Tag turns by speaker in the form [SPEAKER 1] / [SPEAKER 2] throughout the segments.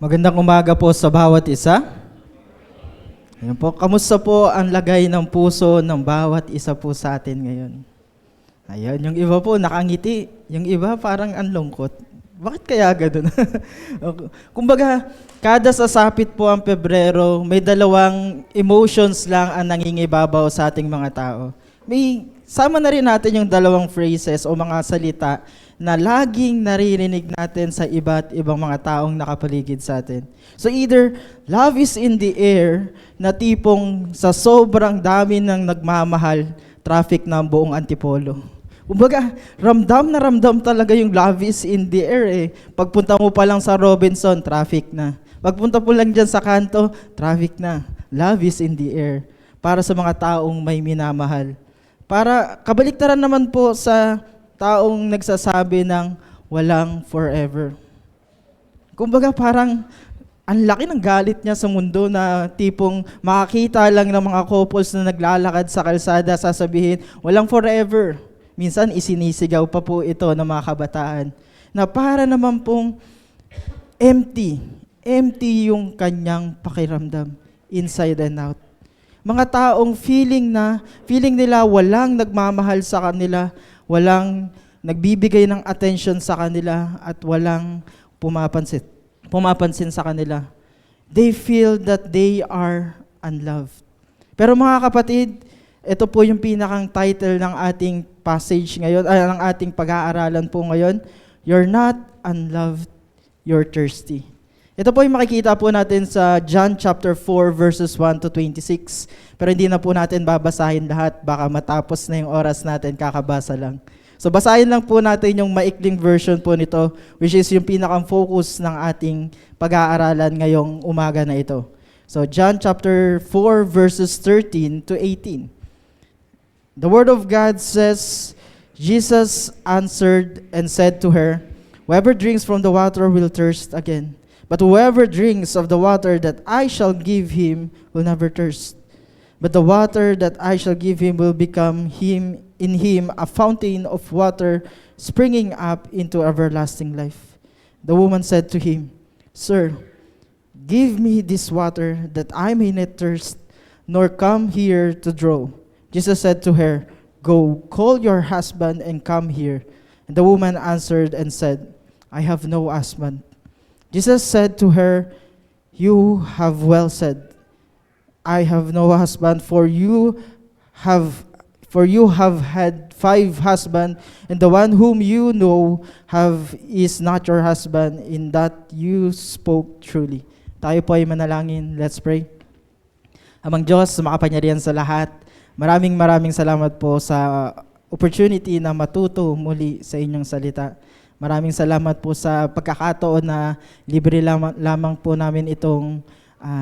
[SPEAKER 1] Magandang umaga po sa bawat isa. Ayan po, kamusta po ang lagay ng puso ng bawat isa po sa atin ngayon? Ayan, yung iba po nakangiti, yung iba parang ang lungkot. Bakit kaya gano'n? Kumbaga, kada sasapit po ang Pebrero, may dalawang emotions lang ang nangingibabaw sa ating mga tao. May sama na rin natin yung dalawang phrases o mga salita na laging naririnig natin sa iba't ibang mga taong nakapaligid sa atin. So either love is in the air, na tipong sa sobrang dami ng nagmamahal, traffic na ang buong Antipolo. Kumbaga, ramdam na ramdam talaga yung love is in the air eh. Pagpunta mo pa lang sa Robinson, traffic na. Pagpunta po lang dyan sa kanto, traffic na. Love is in the air. Para sa mga taong may minamahal. Para kabaliktaran naman po sa taong nagsasabi ng walang forever. Kumbaga parang ang laki ng galit niya sa mundo na tipong makakita lang ng mga couples na naglalakad sa kalsada, sasabihin, walang forever. Minsan isinisigaw pa po ito ng mga kabataan na para naman pong empty yung kanyang pakiramdam, inside and out. Mga taong feeling nila walang nagmamahal sa kanila, walang nagbibigay ng attention sa kanila at walang pumapansin sa kanila. They feel that they are unloved. Pero mga kapatid, ito po yung pinakang title ng ating passage ngayon, ng ating pag-aaralan po ngayon. You're not unloved, you're thirsty. Ito po yung makikita po natin sa John chapter 4 verses 1 to 26. Pero hindi na po natin babasahin lahat, baka matapos na yung oras natin, kakabasa lang. So basahin lang po natin yung maikling version po nito, which is yung pinakang focus ng ating pag-aaralan ngayong umaga na ito. So John chapter 4 verses 13 to 18. The word of God says, Jesus answered and said to her, whoever drinks from the water will thirst again. But whoever drinks of the water that I shall give him will never thirst. But the water that I shall give him will become in him a fountain of water springing up into everlasting life. The woman said to him, Sir, give me this water that I may not thirst, nor come here to draw. Jesus said to her, Go, call your husband and come here. And the woman answered and said, I have no husband. Jesus said to her, You have well said, I have no husband, for you have had 5 husbands, and the one whom you know is not your husband, in that you spoke truly. Tayo po ay manalangin. Let's pray. Amang Diyos, makapangyarihan sa lahat, maraming salamat po sa opportunity na matuto muli sa inyong salita. Maraming salamat po sa pagkakataon na libre lamang po namin itong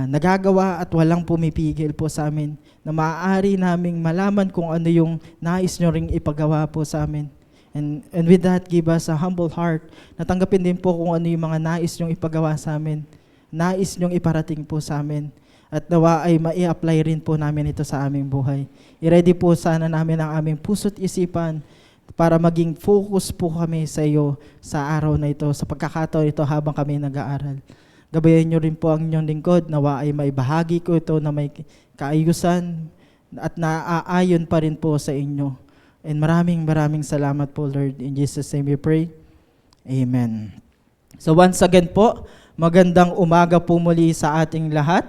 [SPEAKER 1] nagagawa at walang pumipigil po sa amin, na maaari naming malaman kung ano yung nais nyo ring ipagawa po sa amin. And with that, give us a humble heart na tanggapin din po kung ano yung mga nais nyong ipagawa sa amin, nais nyong iparating po sa amin. At nawa ay mai-apply rin po namin ito sa aming buhay. I-ready po sana namin ang aming puso't isipan para maging focus po kami sa iyo sa araw na ito, sa pagkakataon ito habang kami nag-aaral. Gabayan nyo rin po ang inyong lingkod, nawa ay maibahagi ko ito na may kaayusan at naaayon pa rin po sa inyo. And maraming salamat po, Lord. In Jesus' name we pray. Amen. So once again po, magandang umaga po muli sa ating lahat.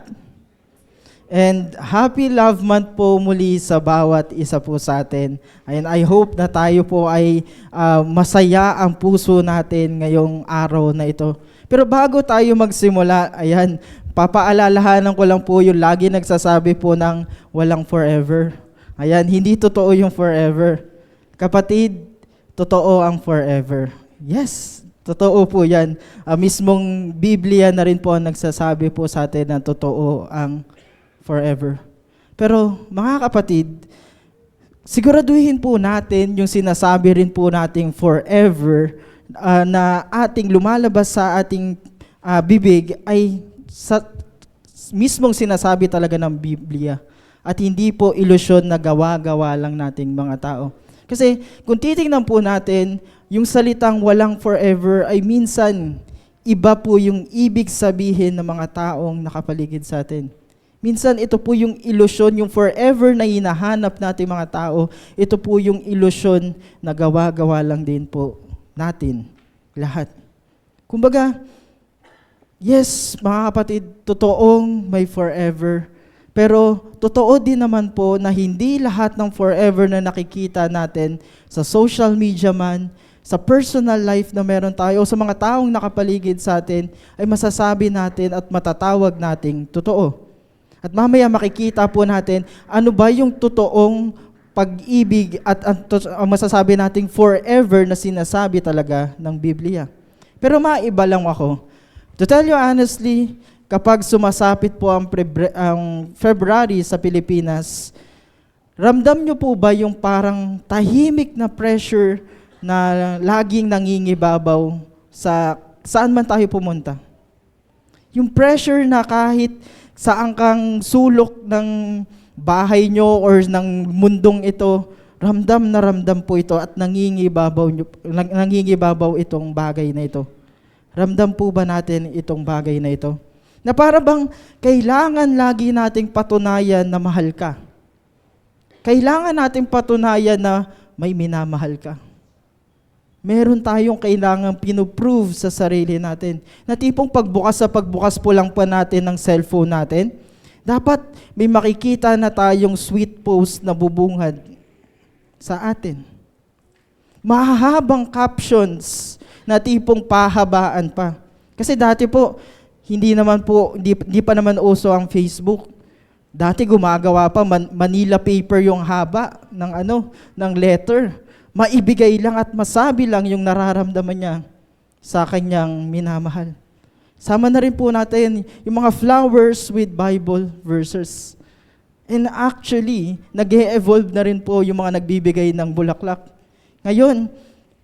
[SPEAKER 1] And happy Love Month po muli sa bawat isa po sa atin. And I hope na tayo po ay masaya ang puso natin ngayong araw na ito. Pero bago tayo magsimula, ayan, papaalalahanan ko lang po yung lagi nagsasabi po ng walang forever. Ayan, hindi totoo yung forever. Kapatid, totoo ang forever. Yes, totoo po yan. Mismong Biblia na rin po ang nagsasabi po sa atin na totoo ang forever. Pero mga kapatid, siguraduhin po natin yung sinasabi rin po nating forever na ating lumalabas sa ating bibig ay mismong sinasabi talaga ng Biblia at hindi po ilusyon na gawa-gawa lang nating mga tao. Kasi kung titingnan po natin, yung salitang walang forever ay minsan iba po yung ibig sabihin ng mga taong nakapaligid sa atin. Minsan ito po yung ilusyon, yung forever na hinahanap natin mga tao, ito po yung ilusyon na gawa-gawa lang din po natin lahat. Kumbaga, yes, mga kapatid, totoong may forever. Pero totoo din naman po na hindi lahat ng forever na nakikita natin sa social media man, sa personal life na meron tayo, o sa mga taong nakapaligid sa atin, ay masasabi natin at matatawag nating totoo. At mamaya makikita po natin ano ba yung totoong pag-ibig at ang masasabi nating forever na sinasabi talaga ng Biblia. Pero maiba lang ako. To tell you honestly, kapag sumasapit po ang February sa Pilipinas, ramdam nyo po ba yung parang tahimik na pressure na laging nangingibabaw sa saan man tayo pumunta? Yung pressure na kahit saan kang sulok ng bahay nyo or ng mundong ito, ramdam na ramdam po ito at nangingibabaw itong bagay na ito. Ramdam po ba natin itong bagay na ito? Na para bang kailangan lagi nating patunayan na mahal ka. Kailangan nating patunayan na may minamahal ka. Meron tayong kailangan pinoprove sa sarili natin. Na tipong pagbukas po lang pa natin ng cellphone natin, dapat may makikita na tayong sweet post na bubungad sa atin. Mahahabang captions na tipong pahabaan pa. Kasi dati po, hindi pa naman uso ang Facebook. Dati gumagawa pa Manila paper yung haba ng letter. Maibigay lang at masabi lang yung nararamdaman niya sa kanyang minamahal. Sama na rin po natin yung mga flowers with Bible verses. And actually, nag-e-evolve na rin po yung mga nagbibigay ng bulaklak. Ngayon,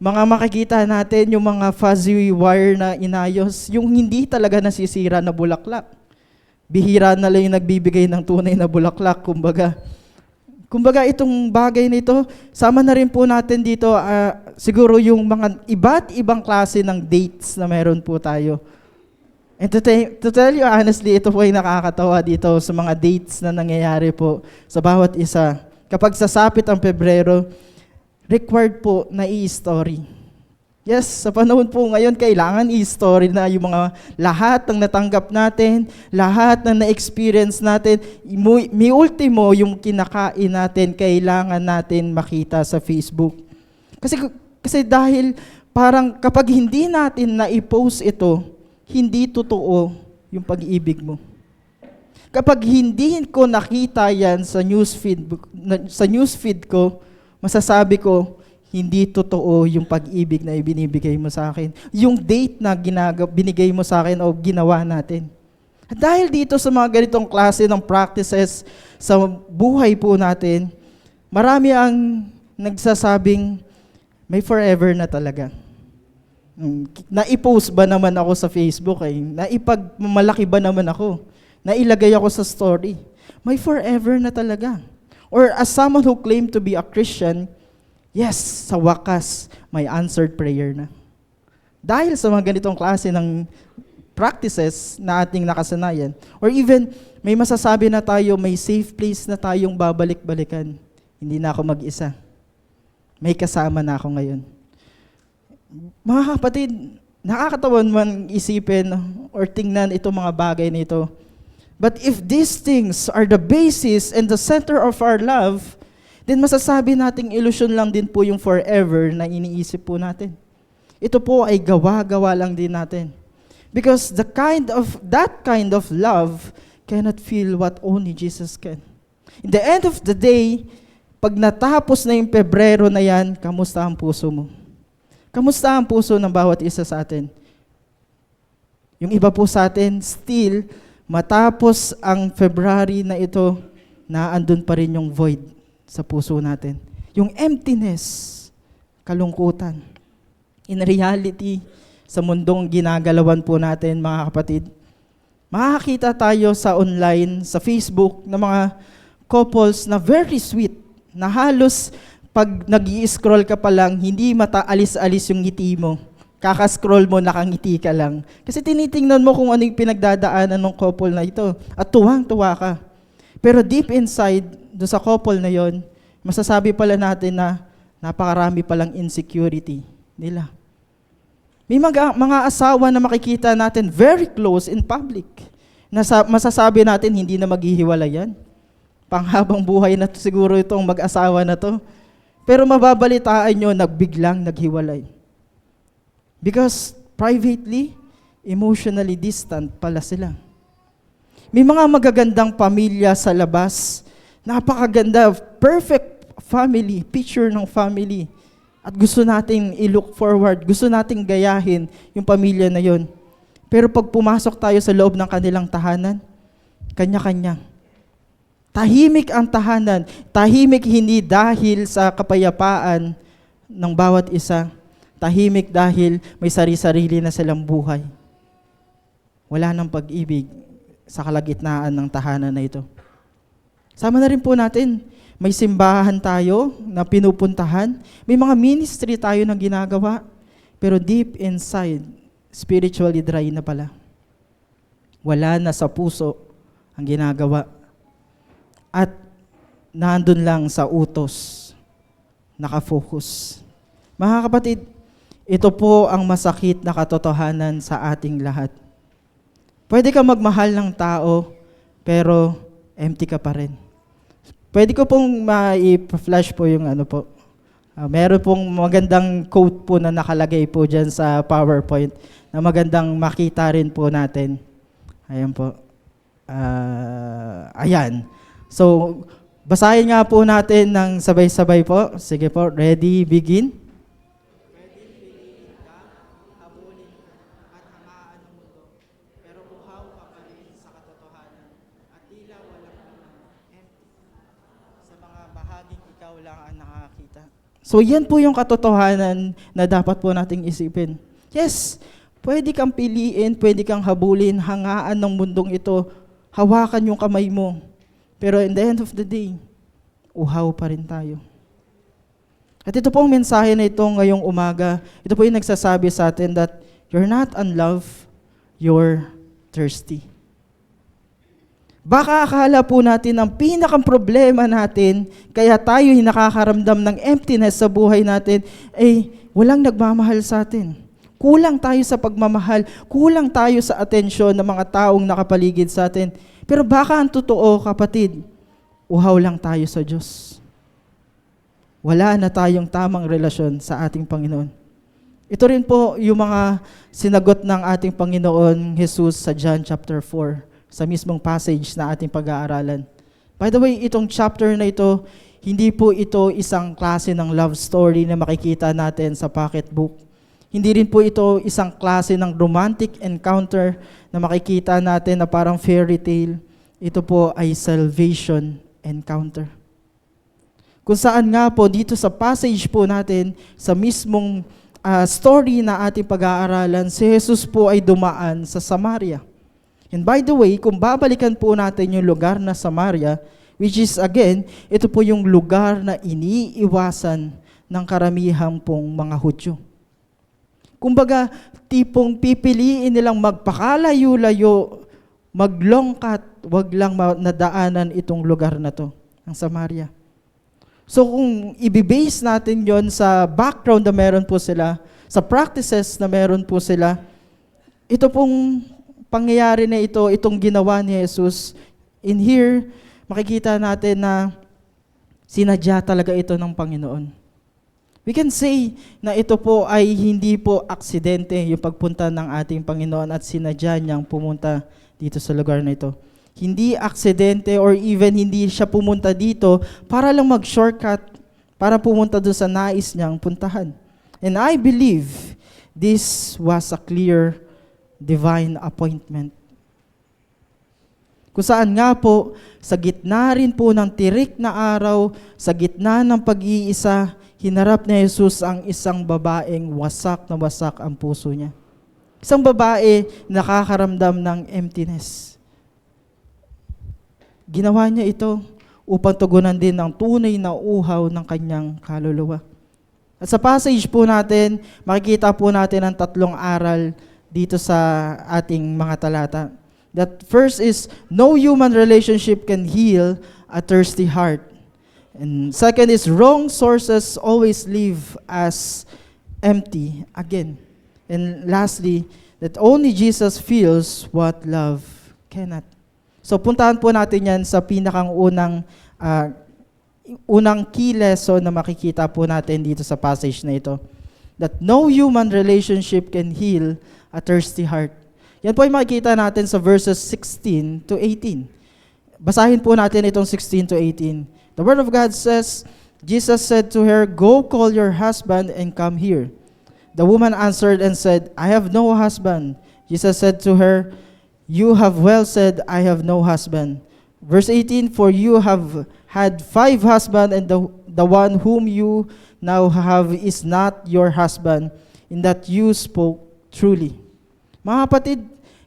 [SPEAKER 1] mga makikita natin yung mga fuzzy wire na inayos, yung hindi talaga nasisira na bulaklak. Bihira na lang yung nagbibigay ng tunay na bulaklak, kumbaga. Kumbaga itong bagay na ito, sama na rin po natin dito, siguro yung mga iba't ibang klase ng dates na meron po tayo. And to tell you honestly, ito po ay nakakatawa dito sa mga dates na nangyayari po sa bawat isa. Kapag sasapit ang Pebrero, required po na i-story. Yes, sa panahon po ngayon, kailangan i-story na yung mga lahat ng natanggap natin, lahat ng na-experience natin, may ultimo yung kinakain natin, kailangan natin makita sa Facebook. Kasi dahil parang kapag hindi natin na-i-post ito, hindi totoo yung pag-ibig mo. Kapag hindi ko nakita yan sa newsfeed ko, masasabi ko, hindi totoo yung pag-ibig na ibinibigay mo sa akin. Yung date na binigay mo sa akin o ginawa natin. At dahil dito sa mga ganitong klase ng practices sa buhay po natin, marami ang nagsasabing may forever na talaga. Naipost ba naman ako sa Facebook? Naipagmalaki ba naman ako? Nailagay ako sa story? May forever na talaga. Or as someone who claimed to be a Christian, yes, sa wakas, may answered prayer na. Dahil sa mga ganitong klase ng practices na ating nakasanayan, or even may masasabi na tayo, may safe place na tayong babalik-balikan. Hindi na ako mag-isa. May kasama na ako ngayon. Mga kapatid, nakakatawan man isipin or tingnan itong mga bagay nito. But if these things are the basis and the center of our love, then masasabi nating ilusyon lang din po yung forever na iniisip po natin. Ito po ay gawa-gawa lang din natin. Because that kind of love cannot feel what only Jesus can. In the end of the day, pag natapos na yung Pebrero na yan, kamusta ang puso mo? Kamusta ang puso ng bawat isa sa atin? Yung iba po sa atin, still, matapos ang February na ito, naandun pa rin yung void sa puso natin. Yung emptiness, kalungkutan. In reality, sa mundong ginagalawan po natin, mga kapatid, makakita tayo sa online, sa Facebook, ng mga couples na very sweet, na halos pag nag-i-scroll ka pa lang, hindi mataalis-alis yung ngiti mo. Kaka-scroll mo, nakangiti ka lang. Kasi tinitingnan mo kung ano yung pinagdadaanan ng couple na ito. At tuwang-tuwa ka. Pero deep inside, doon sa couple na yon, masasabi pala natin na napakarami palang insecurity nila. May mga asawa na makikita natin very close in public. Masasabi natin hindi na maghihiwalay yan. Panghabang buhay na siguro itong mag-asawa na to. Pero mababalitaan nyo, biglang naghiwalay. Because privately, emotionally distant pala sila. May mga magagandang pamilya sa labas. Napakaganda, perfect family, picture ng family. At gusto nating i-look forward, gusto nating gayahin yung pamilya na yon. Pero pag pumasok tayo sa loob ng kanilang tahanan, kanya-kanya. Tahimik ang tahanan. Tahimik hindi dahil sa kapayapaan ng bawat isa. Tahimik dahil may sari-sarili na silang buhay. Wala nang pag-ibig sa kalagitnaan ng tahanan na ito. Sama na rin po natin, may simbahan tayo na pinupuntahan, may mga ministry tayo na ginagawa, pero deep inside, spiritually dry na pala. Wala na sa puso ang ginagawa. At nandun lang sa utos, nakafocus. Mga kapatid, ito po ang masakit na katotohanan sa ating lahat. Pwede ka magmahal ng tao, pero empty ka pa rin. Pwede ko pong ma-flash po yung ano po. Meron pong magandang quote po na nakalagay po dyan sa PowerPoint na magandang makita rin po natin. Ayan po. Ayan. So, basahin nga po natin ng sabay-sabay po. Sige po, ready, begin. So yan po yung katotohanan na dapat po nating isipin. Yes, pwede kang piliin, pwede kang habulin, hangaan ng mundong ito, hawakan yung kamay mo. Pero in the end of the day, uhaw pa rin tayo. At ito po ang mensahe na ito ngayong umaga. Ito po yung nagsasabi sa atin that you're not unloved, you're thirsty. Baka akala po natin ang pinakang problema natin, kaya tayo nakakaramdam ng emptiness sa buhay natin, walang nagmamahal sa atin. Kulang tayo sa pagmamahal, kulang tayo sa atensyon ng mga taong nakapaligid sa atin. Pero baka ang totoo, kapatid, uhaw lang tayo sa Diyos. Wala na tayong tamang relasyon sa ating Panginoon. Ito rin po yung mga sinagot ng ating Panginoon Jesus sa John chapter 4. Sa mismong passage na ating pag-aaralan. By the way, itong chapter na ito, hindi po ito isang klase ng love story na makikita natin sa pocketbook. Hindi rin po ito isang klase ng romantic encounter na makikita natin na parang fairy tale. Ito po ay salvation encounter. Kung saan nga po dito sa passage po natin, sa mismong story na ating pag-aaralan, si Jesus po ay dumaan sa Samaria. And by the way, kung babalikan po natin yung lugar na Samaria, which is again, ito po yung lugar na iniiwasan ng karamihan pong mga Hudyo. Kumbaga, tipong pipiliin nilang magpakalayo-layo, maglongkat, wag lang nadaanan itong lugar na to, ang Samaria. So kung ibibase natin yon sa background na meron po sila, sa practices na meron po sila, ito pong pangyayari na ito, itong ginawa ni Jesus, in here, makikita natin na sinadya talaga ito ng Panginoon. We can say na ito po ay hindi po aksidente yung pagpunta ng ating Panginoon at sinadya niyang pumunta dito sa lugar na ito. Hindi aksidente or even hindi siya pumunta dito para lang mag-shortcut, para pumunta doon sa nais niyang puntahan. And I believe this was a clear divine appointment. Kung saan nga po, sa gitna rin po ng tirik na araw, sa gitna ng pag-iisa, hinarap ni Jesus ang isang babaeng wasak na wasak ang puso niya. Isang babae nakakaramdam ng emptiness. Ginawa niya ito upang tugunan din ang tunay na uhaw ng kanyang kaluluwa. At sa passage po natin, makikita po natin ang tatlong aral dito sa ating mga talata. That first is, no human relationship can heal a thirsty heart. And second is, wrong sources always leave us empty again. And lastly, that only Jesus feels what love cannot. So puntahan po natin yan sa pinakang unang key lesson na makikita po natin dito sa passage na ito. That no human relationship can heal a thirsty heart. Yan po ay makikita natin sa verses 16 to 18. Basahin po natin itong 16 to 18. The Word of God says, Jesus said to her, "Go call your husband and come here." The woman answered and said, "I have no husband." Jesus said to her, "You have well said, I have no husband." Verse 18, "For you have had 5 husbands, and the one whom you now have is not your husband, in that you spoke truly." Mga kapatid,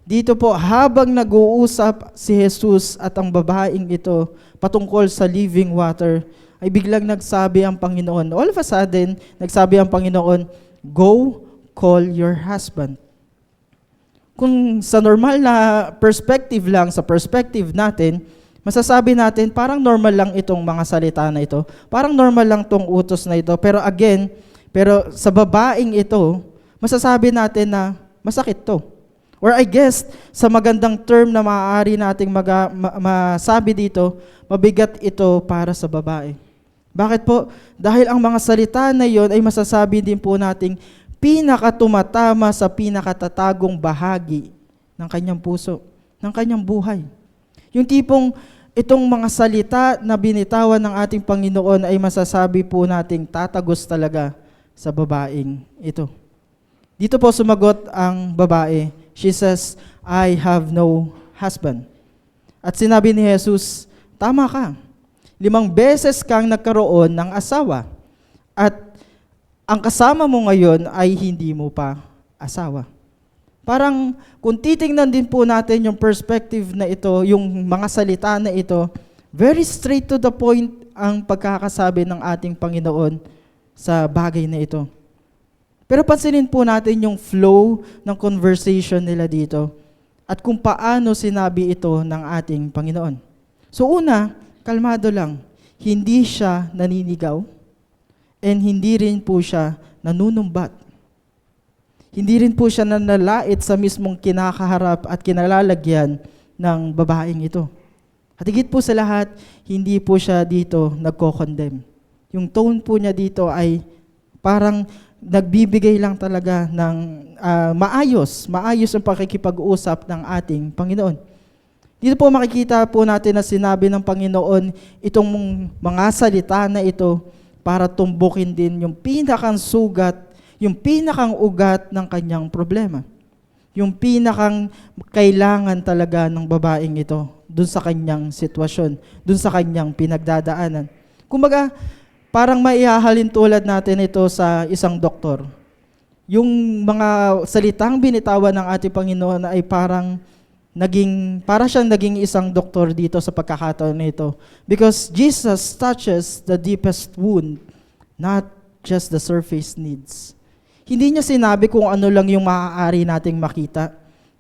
[SPEAKER 1] dito po habang nag-uusap si Jesus at ang babaeng ito patungkol sa living water, ay biglang nagsabi ang Panginoon. All of a sudden, nagsabi ang Panginoon, "Go call your husband." Kung sa normal na perspective lang, sa perspective natin, masasabi natin parang normal lang itong mga salita na ito. Parang normal lang itong utos na ito. Pero sa babaeng ito, masasabi natin na masakit to. Or I guess, sa magandang term na maaari nating masabi dito, mabigat ito para sa babae. Bakit po? Dahil ang mga salita na yon ay masasabi din po nating pinakatumatama sa pinakatatagong bahagi ng kanyang puso, ng kanyang buhay. Yung tipong itong mga salita na binitawan ng ating Panginoon ay masasabi po nating tatagos talaga sa babaeng ito. Dito po sumagot ang babae. She says, "I have no husband." At sinabi ni Jesus, "Tama ka. 5 beses kang nagkaroon ng asawa. At ang kasama mo ngayon ay hindi mo pa asawa." Parang kung titingnan din po natin yung perspective na ito, yung mga salita na ito, very straight to the point ang pagkakasabi ng ating Panginoon sa bagay na ito. Pero pansinin po natin yung flow ng conversation nila dito at kung paano sinabi ito ng ating Panginoon. So una, kalmado lang. Hindi siya naninigaw and hindi rin po siya nanunumbat. Hindi rin po siya nanalait sa mismong kinakaharap at kinalalagyan ng babaeng ito. At higit po sa lahat, hindi po siya dito nagko-condemn. Yung tone po niya dito ay parang nagbibigay lang talaga ng maayos ang pakikipag-usap ng ating Panginoon. Dito po makikita po natin na sinabi ng Panginoon itong mga salita na ito para tumbukin din yung pinakang sugat, yung pinakang ugat ng kanyang problema. Yung pinakang kailangan talaga ng babaeng ito dun sa kanyang sitwasyon, dun sa kanyang pinagdadaanan. Kumbaga, parang maihahalin tulad natin ito sa isang doktor. Yung mga salitang binitawan ng ating Panginoon ay para siyang naging isang doktor dito sa pagkakataon nito. Because Jesus touches the deepest wound, not just the surface needs. Hindi niya sinabi kung ano lang yung maaari nating makita.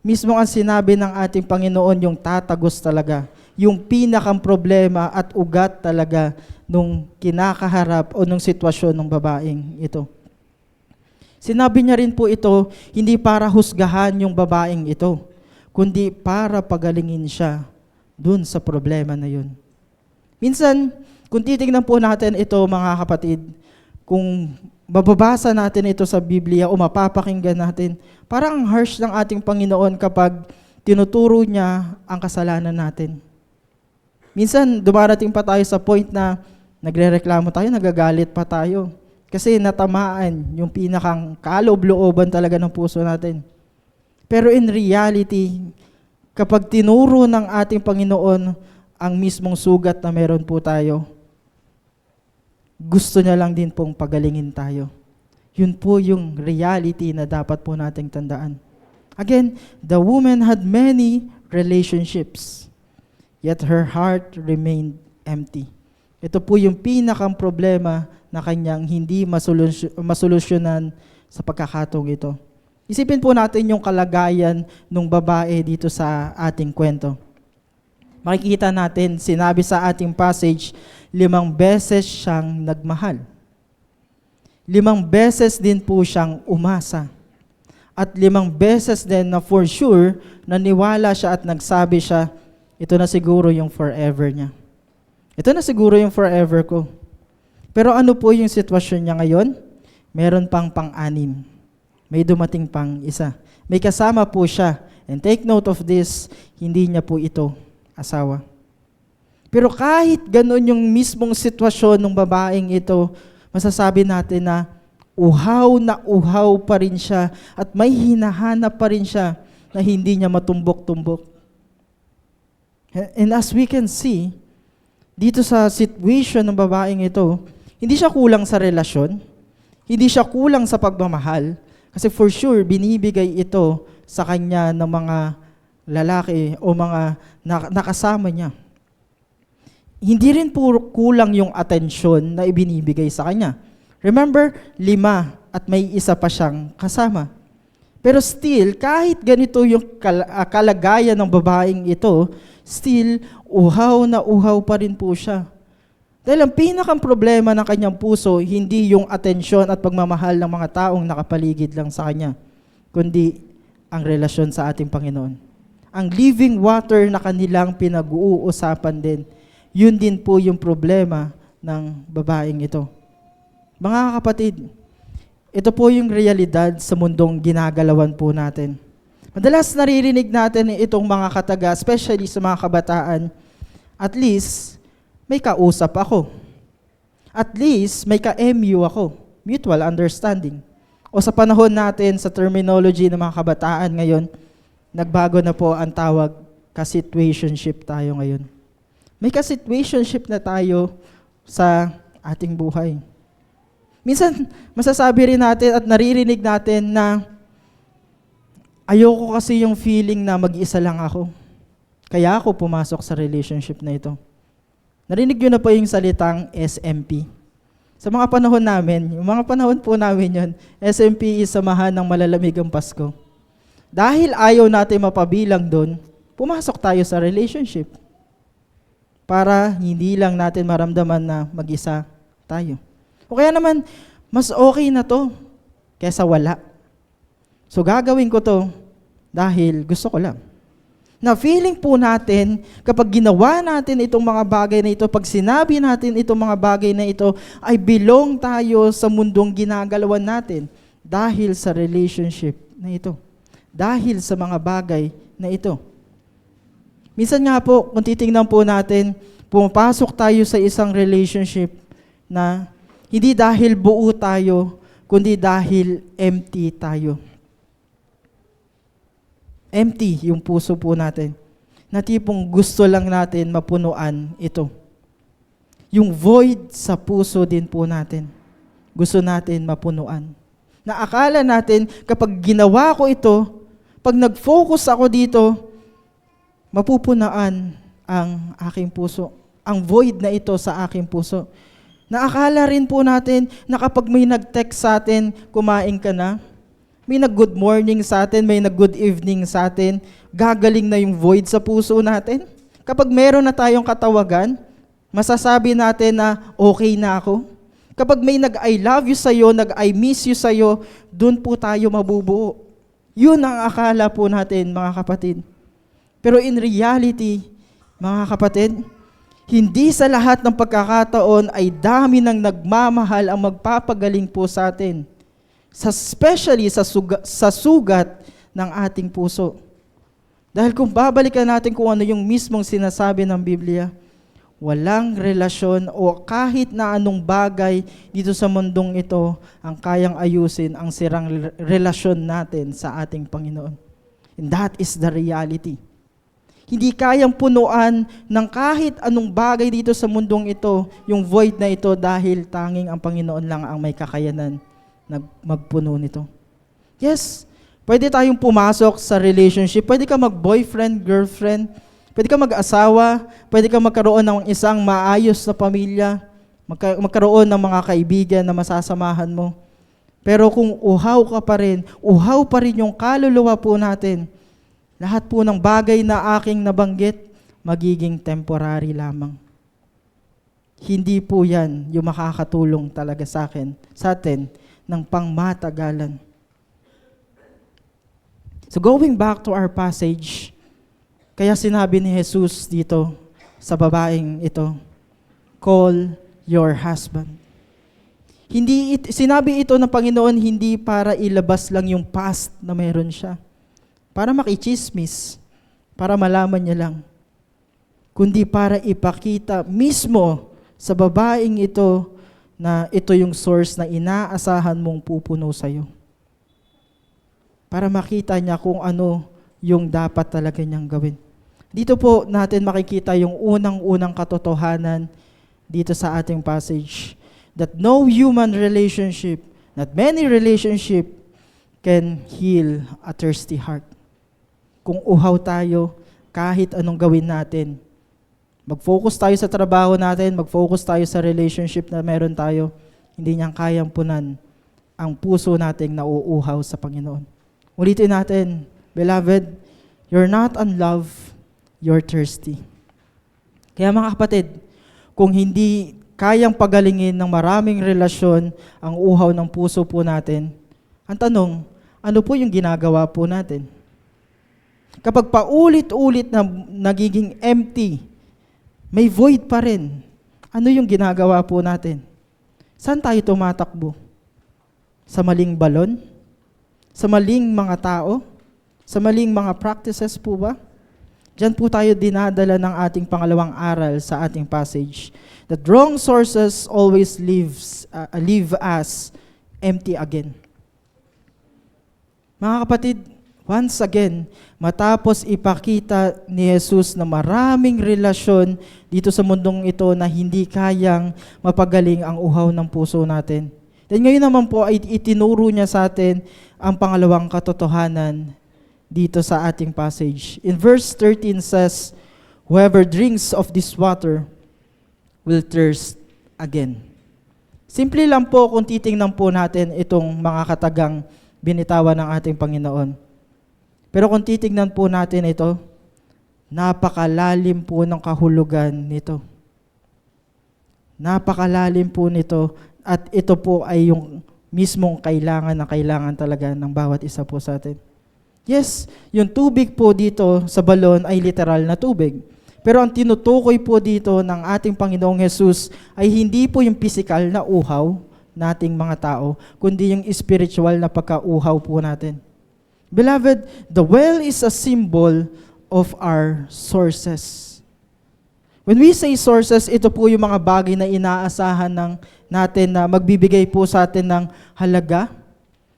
[SPEAKER 1] Mismo ang sinabi ng ating Panginoon yung tatagos talaga, yung pinakang problema at ugat talaga nung kinakaharap o nung sitwasyon ng babaeng ito. Sinabi niya rin po ito, hindi para husgahan yung babaeng ito, kundi para pagalingin siya dun sa problema na yun. Minsan, kung titignan po natin ito mga kapatid, kung mababasa natin ito sa Biblia o mapapakinggan natin, parang ang harsh ng ating Panginoon kapag tinuturo niya ang kasalanan natin. Minsan, dumarating pa tayo sa point na nagrereklamo tayo, nagagalit pa tayo. Kasi natamaan yung pinakang kaloob-looban talaga ng puso natin. Pero in reality, kapag tinuro ng ating Panginoon ang mismong sugat na meron po tayo, gusto niya lang din pong pagalingin tayo. Yun po yung reality na dapat po nating tandaan. Again, the woman had many relationships, yet her heart remained empty. Ito po yung pinakang problema na kanyang hindi masolusyonan sa pagkakataong ito. Isipin po natin yung kalagayan ng babae dito sa ating kwento. Makikita natin, sinabi sa ating passage, 5 beses siyang nagmahal. 5 beses din po siyang umasa. At 5 beses din na for sure, naniwala siya at nagsabi siya, ito na siguro yung forever niya. Ito na siguro yung forever ko. Pero ano po yung sitwasyon niya ngayon? Meron pang pang-anim. May dumating pang isa. May kasama po siya. And take note of this, hindi niya po ito asawa. Pero kahit ganun yung mismong sitwasyon ng babaeng ito, masasabi natin na uhaw pa rin siya at may hinahanap pa rin siya na hindi niya matumbok-tumbok. And as we can see, dito sa situation ng babaeng ito, hindi siya kulang sa relasyon, hindi siya kulang sa pagmamahal, kasi for sure, binibigay ito sa kanya ng mga lalaki o mga nakasama niya. Hindi rin po kulang yung atensyon na ibinibigay sa kanya. Remember, 5 at may isa pa siyang kasama. Pero still, kahit ganito yung kalagayan ng babaeng ito, still, uhaw pa rin po siya. Dahil ang pinakang problema ng kanyang puso, hindi yung atensyon at pagmamahal ng mga taong nakapaligid lang sa kanya, kundi ang relasyon sa ating Panginoon. Ang living water na kanilang pinag-uusapan din, yun din po yung problema ng babaeng ito. Mga kapatid, ito po yung realidad sa mundong ginagalawan po natin. Madalas naririnig natin itong mga kataga, especially sa mga kabataan, at least, may kausap ako. At least, may ka-MU ako. Mutual understanding. O sa panahon natin, sa terminology ng mga kabataan ngayon, nagbago na po ang tawag, ka-situationship tayo ngayon. May ka-situationship na tayo sa ating buhay. Minsan, masasabi rin natin at naririnig natin na ayoko kasi yung feeling na mag-isa lang ako. Kaya ako pumasok sa relationship na ito. Narinig nyo na po yung salitang SMP. Sa mga panahon namin, yung mga panahon po namin yun, SMP is Samahan ng Malalamig ang Pasko. Dahil ayaw natin mapabilang doon, pumasok tayo sa relationship. Para hindi lang natin maramdaman na mag-isa tayo. O kaya naman, mas okay na to kesa wala. So gagawin ko to dahil gusto ko lang. Na feeling po natin, kapag ginawa natin itong mga bagay na ito, pag sinabi natin itong mga bagay na ito, ay belong tayo sa mundong ginagalawan natin dahil sa relationship na ito. Dahil sa mga bagay na ito. Minsan nga po, kung titingnan po natin, pumapasok tayo sa isang relationship na hindi dahil buo tayo, kundi dahil empty tayo. Empty yung puso po natin. Na tipong gusto lang natin mapunuan ito. Yung void sa puso din po natin. Gusto natin mapunuan. Na akala natin kapag ginawa ko ito, pag nag-focus ako dito, mapupunaan ang aking puso. Ang void na ito sa aking puso. Naakala rin po natin na kapag may nag-text sa atin, kumain ka na, may nag-good morning sa atin, may nag-good evening sa atin, gagaling na yung void sa puso natin. Kapag meron na tayong katawagan, masasabi natin na okay na ako. Kapag may nag-I love you sa'yo, nag-I miss you sa'yo, dun po tayo mabubuo. Yun ang akala po natin, mga kapatid. Pero in reality, mga kapatid, hindi sa lahat ng pagkakataon ay dami ng nagmamahal ang magpapagaling po sa atin. Especially sa sugat ng ating puso. Dahil kung babalikan natin kung ano yung mismong sinasabi ng Biblia, walang relasyon o kahit na anong bagay dito sa mundong ito ang kayang ayusin ang sirang relasyon natin sa ating Panginoon. And that is the reality. Hindi kayang punuan ng kahit anong bagay dito sa mundong ito, yung void na ito dahil tanging ang Panginoon lang ang may kakayanan na magpuno nito. Yes, pwede tayong pumasok sa relationship, pwede ka mag-boyfriend, girlfriend, pwede ka mag-asawa, pwede ka magkaroon ng isang maayos na pamilya, magkaroon ng mga kaibigan na masasamahan mo. Pero kung uhaw ka pa rin, uhaw pa rin yung kaluluwa po natin, lahat po ng bagay na aking nabanggit, magiging temporary lamang. Hindi po yan yung makakatulong talaga sa atin, ng pangmatagalan. So going back to our passage, kaya sinabi ni Jesus dito sa babaeng ito, call your husband. Sinabi ito ng Panginoon hindi para ilabas lang yung past na meron siya, para makichismis, para malaman niya lang, kundi para ipakita mismo sa babaeng ito na ito yung source na inaasahan mong pupuno sa'yo. Para makita niya kung ano yung dapat talaga niyang gawin. Dito po natin makikita yung unang-unang katotohanan dito sa ating passage. That no human relationship, not many relationship, can heal a thirsty heart. Kung uhaw tayo, kahit anong gawin natin, mag-focus tayo sa trabaho natin, mag-focus tayo sa relationship na meron tayo, hindi niyang kayang punan ang puso nating nauuhaw sa Panginoon. Ulitin natin, beloved, you're not unloved, you're thirsty. Kaya mga kapatid, kung hindi kayang pagalingin ng maraming relasyon ang uhaw ng puso po natin, ang tanong, ano po yung ginagawa po natin? Kapag paulit-ulit na nagiging empty, may void pa rin, ano yung ginagawa po natin? Saan tayo tumatakbo? Sa maling balon? Sa maling mga tao? Sa maling mga practices po ba? Diyan po tayo dinadala ng ating pangalawang aral sa ating passage. That wrong sources always leave us empty again. Mga kapatid, once again, matapos ipakita ni Jesus na maraming relasyon dito sa mundong ito na hindi kayang mapagaling ang uhaw ng puso natin. Then ngayon naman po ay itinuro niya sa atin ang pangalawang katotohanan dito sa ating passage. In verse 13 says, whoever drinks of this water will thirst again. Simple lang po kung titingnan po natin itong mga katagang binitawan ng ating Panginoon. Pero kung titingnan po natin ito, napakalalim po ng kahulugan nito. Napakalalim po nito at ito po ay yung mismong kailangan na kailangan talaga ng bawat isa po sa atin. Yes, yung tubig po dito sa balon ay literal na tubig. Pero ang tinutukoy po dito ng ating Panginoong Jesus ay hindi po yung physical na uhaw nating mga tao, kundi yung spiritual na pagkauhaw po natin. Beloved, the well is a symbol of our sources. When we say sources, ito po yung mga bagay na inaasahan natin na magbibigay po sa atin ng halaga,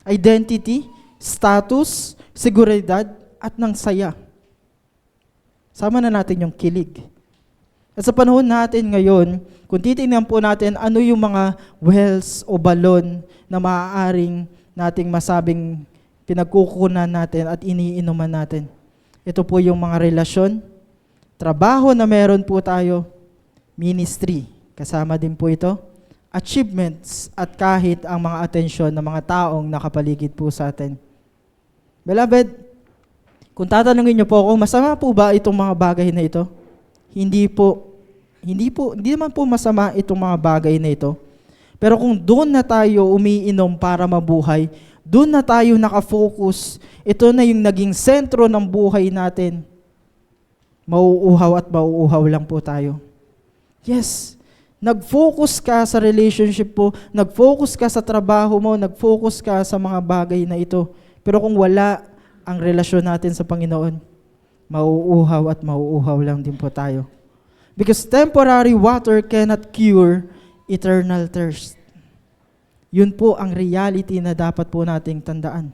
[SPEAKER 1] identity, status, seguridad, at ng saya. Sama na natin yung kilig. At sa panahon natin ngayon, kung titingnan po natin ano yung mga wells o balon na maaaring nating masabing pinagkukunan natin at iniinuman natin. Ito po yung mga relasyon, trabaho na meron po tayo, ministry, kasama din po ito, achievements, at kahit ang mga atensyon ng mga taong nakapaligid po sa atin. Beloved, kung tatanungin niyo po ako, masama po ba itong mga bagay na ito? Hindi naman po masama itong mga bagay na ito. Pero kung doon na tayo umiinom para mabuhay, doon na tayo nakafocus, ito na yung naging sentro ng buhay natin, mauuhaw at mauuhaw lang po tayo. Yes, nag-focus ka sa relationship po, nag-focus ka sa trabaho mo, nag-focus ka sa mga bagay na ito. Pero kung wala ang relasyon natin sa Panginoon, mauuhaw at mauuhaw lang din po tayo. Because temporary water cannot cure eternal thirst. Yun po ang reality na dapat po nating tandaan.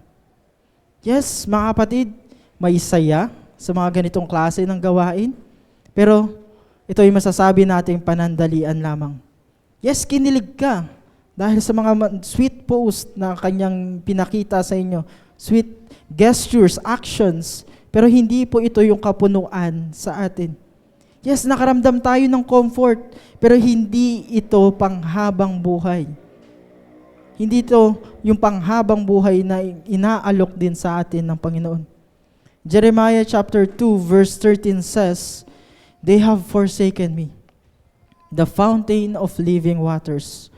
[SPEAKER 1] Yes, mga kapatid, may saya sa mga ganitong klase ng gawain, pero ito ay masasabi nating panandalian lamang. Yes, kinilig ka dahil sa mga sweet post na kanyang pinakita sa inyo, sweet gestures, actions, pero hindi po ito yung kapunuan sa atin. Yes, nakaramdam tayo ng comfort, pero hindi ito panghabang buhay. Hindi ito yung panghabang buhay na inaalok din sa atin ng Panginoon. Jeremiah chapter 2 verse 13 says, "They have forsaken me, the fountain of living waters,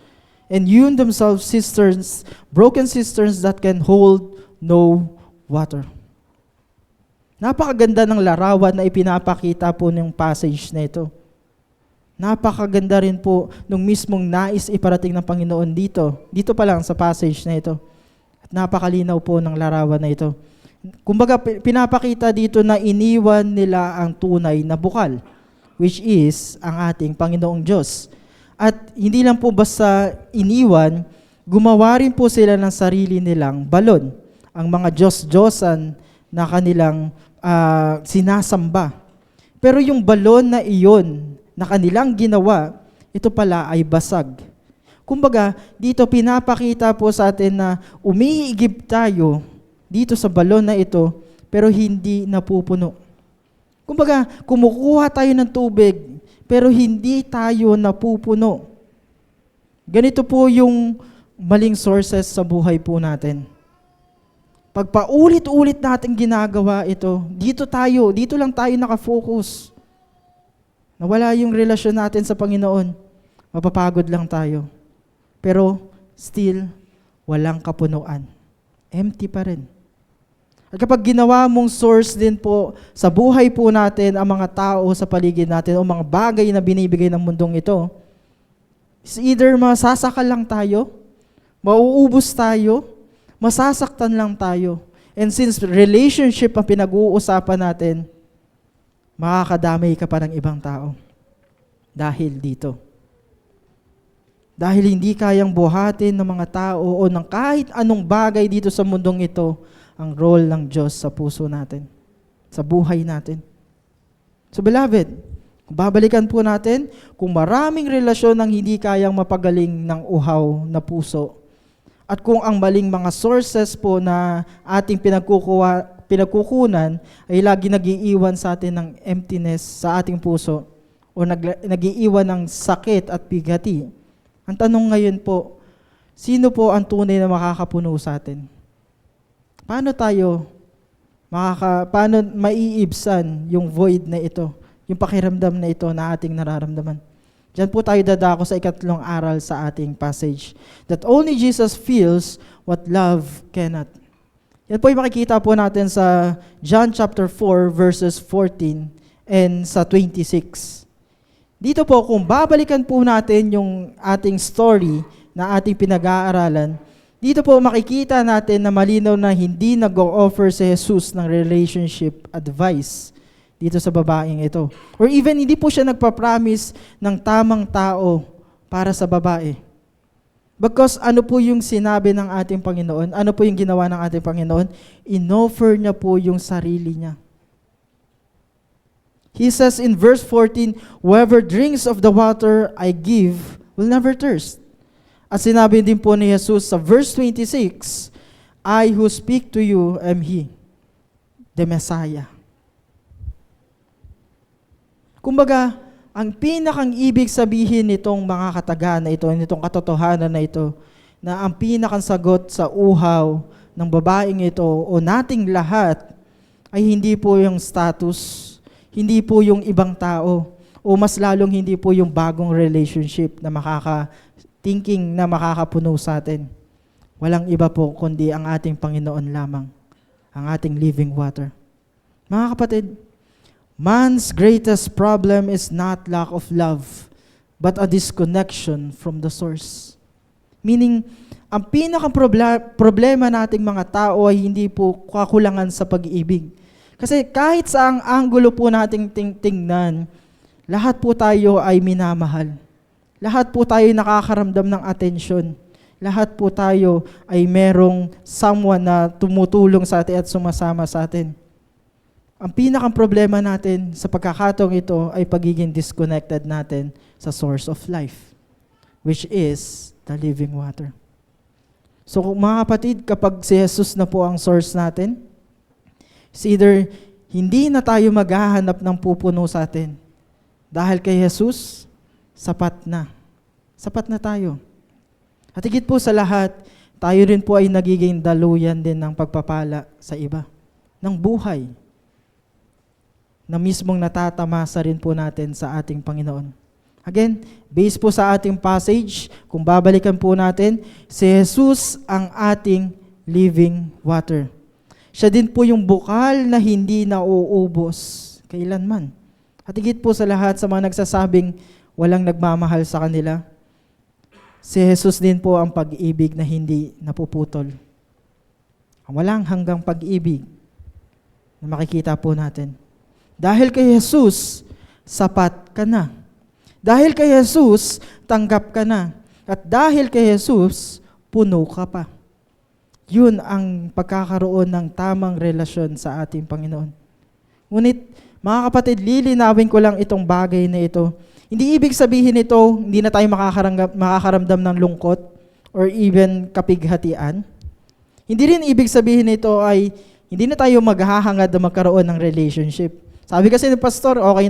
[SPEAKER 1] and hewn themselves cisterns, broken cisterns that can hold no water." Napakaganda ng larawan na ipinapakita po ng passage na ito. Napakaganda rin po nung mismong nais iparating ng Panginoon dito. Dito pa lang sa passage na ito. At napakalinaw po ng larawan na ito. Kumbaga, pinapakita dito na iniwan nila ang tunay na bukal, which is ang ating Panginoong Diyos. At hindi lang po basta iniwan, gumawa rin po sila ng sarili nilang balon. Ang mga Diyos-Diyosan na kanilang sinasamba. Pero yung balon na iyon na kanilang ginawa, ito pala ay basag. Kumbaga, dito pinapakita po sa atin na umiigib tayo dito sa balon na ito, pero hindi napupuno. Kumbaga, kumukuha tayo ng tubig, pero hindi tayo napupuno. Ganito po yung maling sources sa buhay po natin. Pag paulit-ulit natin ginagawa ito, dito lang tayo nakafocus. Nawala yung relasyon natin sa Panginoon, mapapagod lang tayo. Pero still, walang kapunuan. Empty pa rin. At kapag ginawa mong source din po sa buhay po natin ang mga tao sa paligid natin o mga bagay na binibigay ng mundong ito, is either masasakal lang tayo, mauubos tayo, masasaktan lang tayo. And since relationship ang pinag-uusapan natin, makakadamay ka pa ng ibang tao. Dahil dito. Dahil hindi kayang buhatin ng mga tao o ng kahit anong bagay dito sa mundong ito, ang role ng Diyos sa puso natin, sa buhay natin. So beloved, kung babalikan po natin, kung maraming relasyon ang hindi kayang mapagaling ng uhaw na puso, at kung ang maling mga sources po na ating pinagkukunan ay lagi nagiiwan sa atin ng emptiness sa ating puso o nagiiwan ng sakit at bigati. Ang tanong ngayon po, sino po ang tunay na makakapuno sa atin? Paano paano maiibsan yung void na ito, yung pakiramdam na ito na ating nararamdaman? Diyan po tayo dadako sa ikatlong aral sa ating passage. That only Jesus feels what love cannot. Yan po yung makikita po natin sa John chapter 4 verses 14 and sa 26. Dito po, kung babalikan po natin yung ating story na ating pinag-aaralan, dito po makikita natin na malinaw na hindi nag-o-offer si Jesus ng relationship advice dito sa babaeng ito. Or even hindi po siya nagpa-promise ng tamang tao para sa babae. Because ano po yung sinabi ng ating Panginoon? Ano po yung ginawa ng ating Panginoon? In-offer niya po yung sarili niya. He says in verse 14, "Whoever drinks of the water I give will never thirst." At sinabi din po ni Jesus sa verse 26, "I who speak to you am He, the Messiah." Kumbaga, ang pinakang ibig sabihin nitong mga kataga na ito, nitong katotohanan na ito, na ang pinakang sagot sa uhaw ng babaeng ito o nating lahat ay hindi po yung status, hindi po yung ibang tao, o mas lalong hindi po yung bagong relationship na thinking na makakapuno sa atin. Walang iba po kundi ang ating Panginoon lamang, ang ating living water. Mga kapatid, man's greatest problem is not lack of love, but a disconnection from the source. Meaning, ang pinakang problema nating mga tao ay hindi po kakulangan sa pag-ibig. Kasi kahit sa ang anggulo po nating tingnan, lahat po tayo ay minamahal. Lahat po tayo nakakaramdam ng atensyon. Lahat po tayo ay merong someone na tumutulong sa atin at sumasama sa atin. Ang pinakang problema natin sa pagkakataong ito ay pagiging disconnected natin sa source of life, which is the living water. So mga kapatid, kapag si Jesus na po ang source natin, it's either hindi na tayo maghahanap ng pupuno sa atin, Dahil kay Jesus, sapat na. Sapat na tayo. At higit po sa lahat, tayo rin po ay nagiging daluyan din ng pagpapala sa iba. Ng buhay. Na mismong natatamasa rin po natin sa ating Panginoon. Again, based po sa ating passage, kung babalikan po natin, si Jesus ang ating living water. Siya din po yung bukal na hindi nauubos kailanman. At higit po sa lahat sa mga nagsasabing walang nagmamahal sa kanila, si Jesus din po ang pag-ibig na hindi napuputol. Ang walang hanggang pag-ibig na makikita po natin. Dahil kay Jesus, sapat ka na. Dahil kay Jesus, tanggap ka na. At dahil kay Jesus, puno ka pa. Yun ang pagkakaroon ng tamang relasyon sa ating Panginoon. Ngunit, mga kapatid, lilinawin ko lang itong bagay na ito. Hindi ibig sabihin ito, hindi na tayo makakaramdam ng lungkot or even kapighatian. Hindi rin ibig sabihin ito ay hindi na tayo maghahangad na magkaroon ng relationship. Sabi kasi ni pastor, okay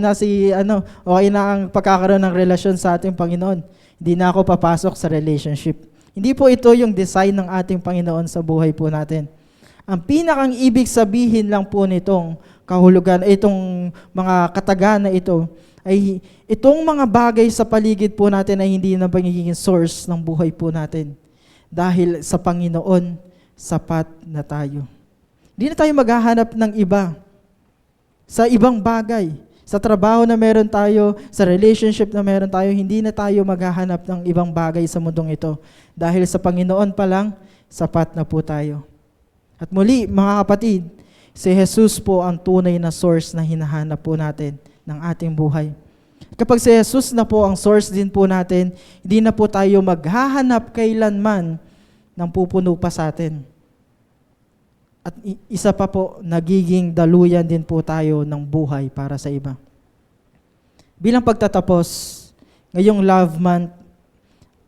[SPEAKER 1] na ang pagkakaroon ng relasyon sa ating Panginoon. Hindi na ako papasok sa relationship. Hindi po ito yung design ng ating Panginoon sa buhay po natin. Ang pinakang ibig sabihin lang po nitong kahulugan, itong mga katagan na ito, ay itong mga bagay sa paligid po natin ay hindi na magiging source ng buhay po natin. Dahil sa Panginoon, sapat na tayo. Hindi na tayo maghahanap ng iba. Sa ibang bagay, sa trabaho na meron tayo, sa relationship na meron tayo, hindi na tayo maghahanap ng ibang bagay sa mundong ito. Dahil sa Panginoon pa lang, sapat na po tayo. At muli, mga kapatid, si Jesus po ang tunay na source na hinahanap po natin ng ating buhay. Kapag si Jesus na po ang source din po natin, hindi na po tayo maghahanap kailanman ng pupuno pa sa atin. At isa pa po, nagiging daluyan din po tayo ng buhay para sa iba. Bilang pagtatapos, ngayong Love Month,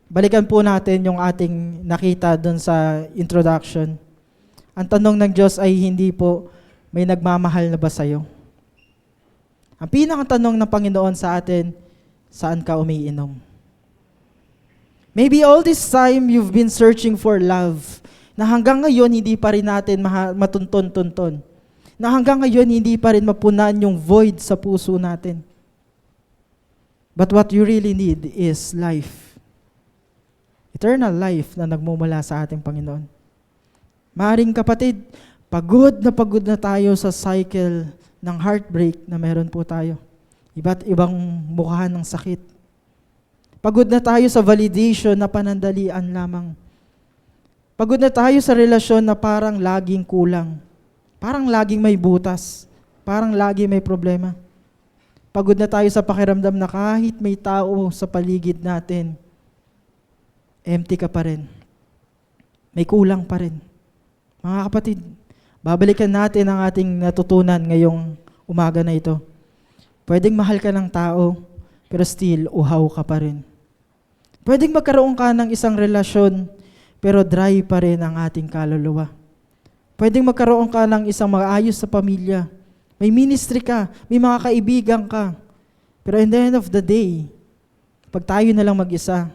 [SPEAKER 1] balikan po natin yung ating nakita doon sa introduction. Ang tanong ng Diyos ay hindi po, may nagmamahal na ba sa'yo? Ang pinakatanong ng Panginoon sa atin, saan ka umiinom? Maybe all this time you've been searching for love, na hanggang ngayon hindi pa rin natin matunton-tunton. Na hanggang ngayon hindi pa rin mapunan yung void sa puso natin. But what you really need is life. Eternal life na nagmumula sa ating Panginoon. Maaring kapatid, pagod na tayo sa cycle ng heartbreak na meron po tayo. Iba't ibang mukha ng sakit. Pagod na tayo sa validation na panandalian lamang. Pagod na tayo sa relasyon na parang laging kulang. Parang laging may butas. Parang laging may problema. Pagod na tayo sa pakiramdam na kahit may tao sa paligid natin, empty ka pa rin. May kulang pa rin. Mga kapatid, babalikan natin ang ating natutunan ngayong umaga na ito. Pwedeng mahal ka ng tao, pero still uhaw ka pa rin. Pwedeng magkaroon ka ng isang relasyon, pero dry pa rin ang ating kaluluwa. Pwedeng magkaroon ka ng isang maayos sa pamilya. May ministry ka, may mga kaibigan ka. Pero in the end of the day, pag tayo na lang mag-isa,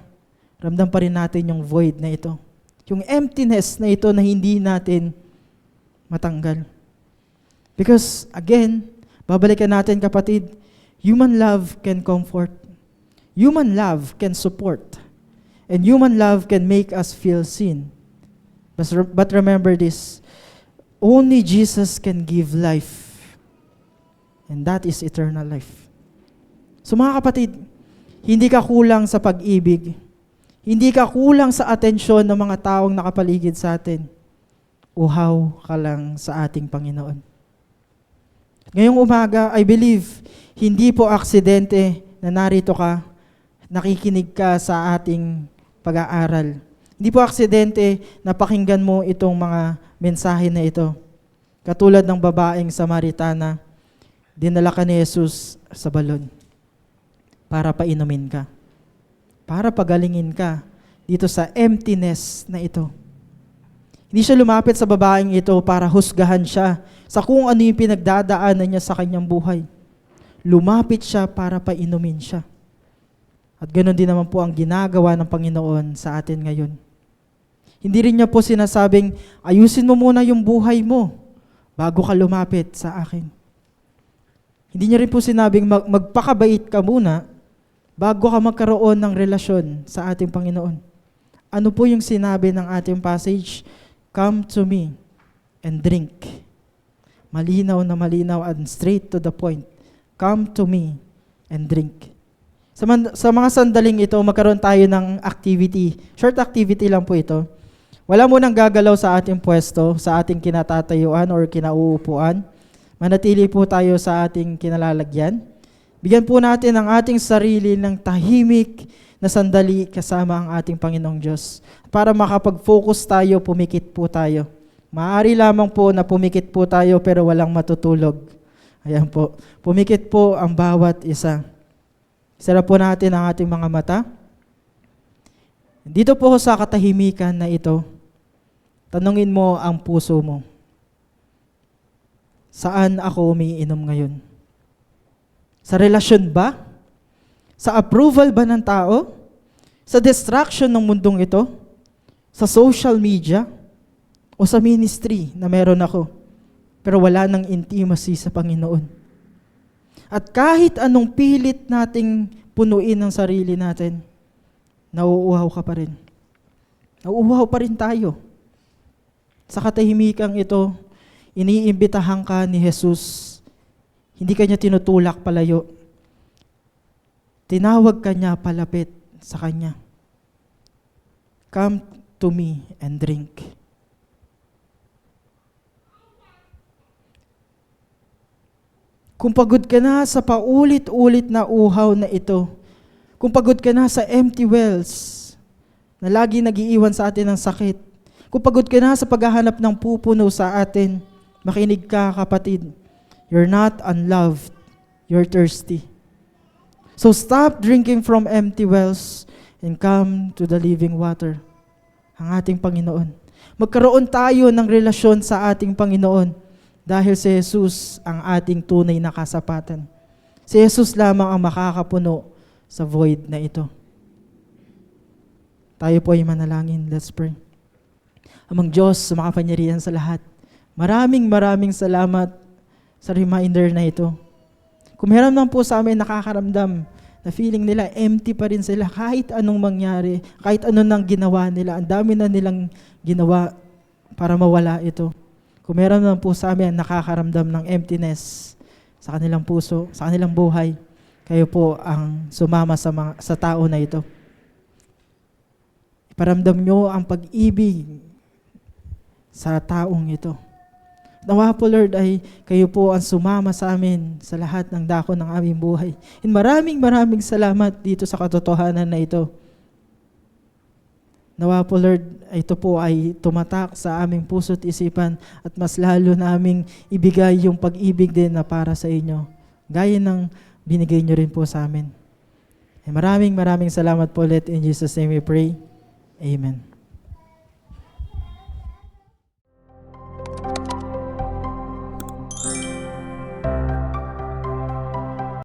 [SPEAKER 1] ramdam pa rin natin yung void na ito. Yung emptiness na ito na hindi natin matanggal. Because again, babalikan natin kapatid, human love can comfort. Human love can support. And human love can make us feel seen. But remember this, only Jesus can give life. And that is eternal life. So mga kapatid, hindi ka kulang sa pag-ibig. Hindi ka kulang sa atensyon ng mga taong nakapaligid sa atin. Uhaw ka lang sa ating Panginoon. Ngayong umaga, I believe, hindi po aksidente na narito ka, nakikinig ka sa ating pag-aaral. Hindi po aksidente na pakinggan mo itong mga mensahe na ito. Katulad ng babaeng Samaritana, dinala ka ni Jesus sa balon para painumin ka. Para pagalingin ka dito sa emptiness na ito. Hindi siya lumapit sa babaeng ito para husgahan siya sa kung ano yung pinagdadaanan niya sa kanyang buhay. lumapit siya para painumin siya. At ganoon din naman po ang ginagawa ng Panginoon sa atin ngayon. Hindi rin niya po sinasabing, ayusin mo muna yung buhay mo bago ka lumapit sa akin. Hindi niya rin po sinabing magpakabait ka muna bago ka magkaroon ng relasyon sa ating Panginoon. Ano po yung sinabi ng ating passage? Come to me and drink. Malinaw na malinaw and straight to the point. Come to me and drink. Sa mga sandaling ito, magkaroon tayo ng activity. Short activity lang po ito. Wala mo nang gagalaw sa ating pwesto, sa ating kinatatayuan or kinauupuan. Manatili po tayo sa ating kinalalagyan. Bigyan po natin ang ating sarili ng tahimik na sandali kasama ang ating Panginoong Diyos. Para makapag-focus tayo, pumikit po tayo. Maaari lamang po na pumikit po tayo pero walang matutulog. Ayan po. Pumikit po ang bawat isa. Isara po natin ang ating mga mata. Dito po sa katahimikan na ito, tanungin mo ang puso mo. Saan ako umiinom ngayon? Sa relasyon ba? Sa approval ba ng tao? Sa distraction ng mundong ito? Sa social media? O sa ministry na meron ako? Pero wala nang intimacy sa Panginoon. At kahit anong pilit nating punuin ang sarili natin, nauuhaw ka pa rin. Nauuhaw pa rin tayo. Sa katahimikang ito, iniimbitahan ka ni Jesus. Hindi ka niya tinutulak palayo. Tinawag ka niya palapit sa kanya. Come to me and drink. Kung pagod ka na sa paulit-ulit na uhaw na ito, kung pagod ka na sa empty wells na lagi nagiiwan sa atin ng sakit, kung pagod ka na sa paghahanap ng pupuno sa atin, makinig ka kapatid, you're not unloved, you're thirsty. So stop drinking from empty wells and come to the living water, ang ating Panginoon. Magkaroon tayo ng relasyon sa ating Panginoon dahil si Jesus ang ating tunay na kasapatan. Si Jesus lamang ang makakapuno sa void na ito. Tayo po ay manalangin. Let's pray. Amang Diyos, sa makapangyarihan sa lahat, maraming salamat sa reminder na ito. Kung meron lang po sa amin nakakaramdam na feeling nila empty pa rin sila kahit anong mangyari, kahit anong nang ginawa nila, ang dami na nilang ginawa para mawala ito. Kung meron lang po sa amin nakakaramdam ng emptiness sa kanilang puso, sa kanilang buhay, kayo po ang sumama sa tao na ito. Iparamdam nyo ang pag-ibig sa taong ito. Nawa po Lord ay kayo po ang sumama sa amin sa lahat ng dako ng aming buhay. And maraming salamat dito sa katotohanan na ito. Nawa po Lord, ito po ay tumatak sa aming puso't isipan at mas lalo naming ibigay yung pag-ibig din na para sa inyo. Gaya ng binigay nyo rin po sa amin. Maraming salamat po ulit. In Jesus' name we pray. Amen.